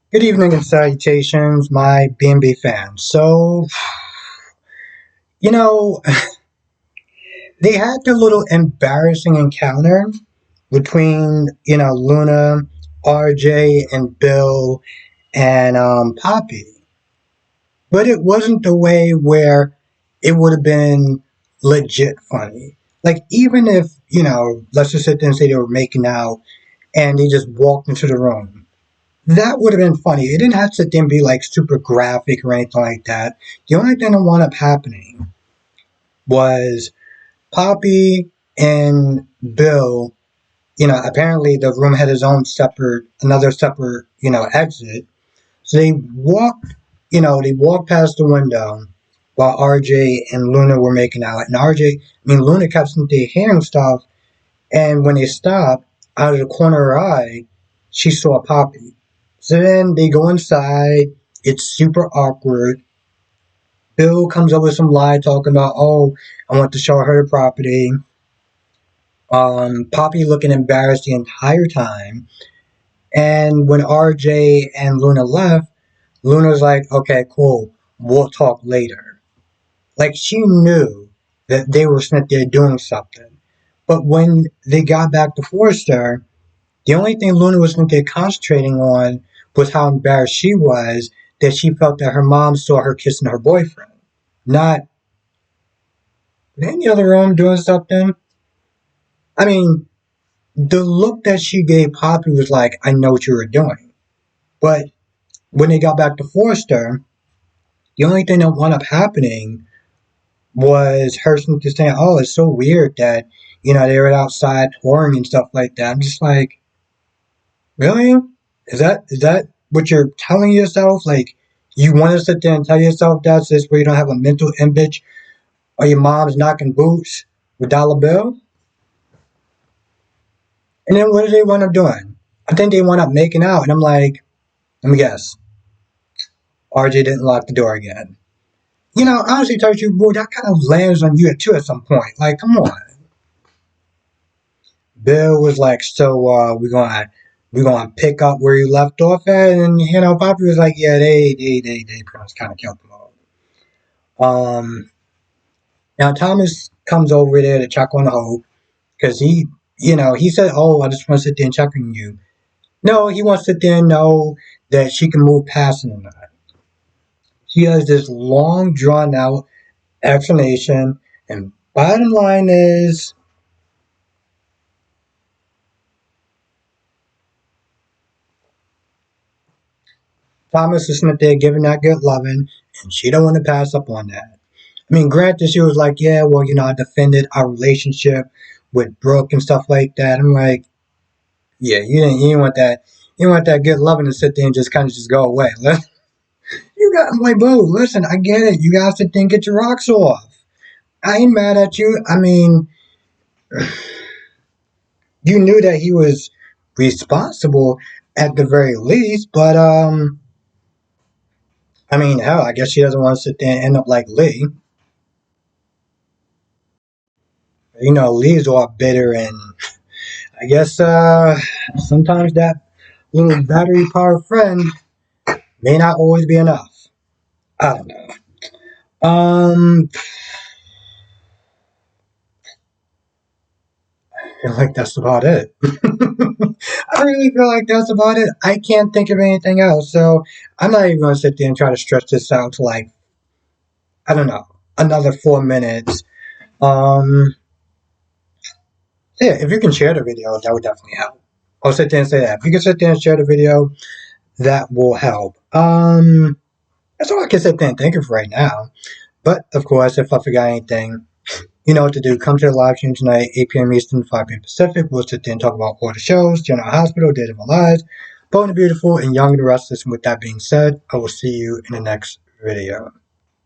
Good evening and salutations, my B&B fans. You know, they had their little embarrassing encounter between, Luna, RJ, and Bill, and Poppy. But it wasn't the way where it would have been legit funny. Like, even if, let's just sit there and say they were making out and they just walked into the room. That would have been funny. It didn't have to sit there and be like super graphic or anything like that. The only thing that wound up happening was Poppy and Bill, apparently the room had his own another separate, exit. So they walked past the window while RJ and Luna were making out. And Luna kept hearing stuff. And when they stopped, out of the corner of her eye, she saw Poppy. So then they go inside. It's super awkward. Bill comes up with some lie talking about, oh, I want to show her the property. Poppy looking embarrassed the entire time. And when RJ and Luna left, Luna's like, okay, cool, we'll talk later. Like, she knew that they were sitting there doing something. But when they got back to Forrester, the only thing Luna was sitting there concentrating on was how embarrassed she was that she felt that her mom saw her kissing her boyfriend. Not in the other room doing something. I mean, the look that she gave Poppy was like, I know what you were doing. But when they got back to Forrester, the only thing that wound up happening was her just saying, oh, it's so weird that, they were outside touring and stuff like that. I'm just like, really? Is that what you're telling yourself? Like, you want to sit there and tell yourself that's this where you don't have a mental image or your mom's knocking boots with dollar bill? And then what did they wind up doing? I think they wound up making out, and I'm like, let me guess. RJ didn't lock the door again. Honestly, tell you, boy, that kind of lands on you too at some point. Like, come on. Bill was like, so we're gonna pick up where you left off at, and Poppy was like, yeah, they pretty much kind of killed them all. Now Thomas comes over there to check on Hope because he said, oh, I just want to sit there and check on you. No, he wants to sit there and know that she can move past him or not. She has this long, drawn out explanation, and bottom line is, Thomas is sitting there giving that good loving, and she don't want to pass up on that. I mean, granted, she was like, yeah, well, I defended our relationship with Brooke and stuff like that. I'm like, yeah, you didn't want that. You didn't want that good loving to sit there and just kind of just go away. I'm like, boo, listen, I get it. You guys sit there and get your rocks off. I ain't mad at you. I mean, you knew that he was responsible at the very least, but I mean, hell, I guess she doesn't want to sit there and end up like Lee. Lee's all bitter, and I guess sometimes that little battery powered friend may not always be enough. I don't know. I feel like that's about it. I really feel like that's about it. I can't think of anything else, so I'm not even gonna sit there and try to stretch this out to like, I don't know, another 4 minutes. Um, yeah, if you can share the video, that would definitely help. I'll sit there and say that. If you can sit there and share the video, that will help. That's all I can sit there and think of right now. But of course, if I forgot anything, you know what to do. Come to the live stream tonight, 8 p.m. Eastern, 5 p.m. Pacific. We'll sit there and talk about all the shows, General Hospital, Dead of Our Lives, Bold and Beautiful, and Young and the Restless. And with that being said, I will see you in the next video.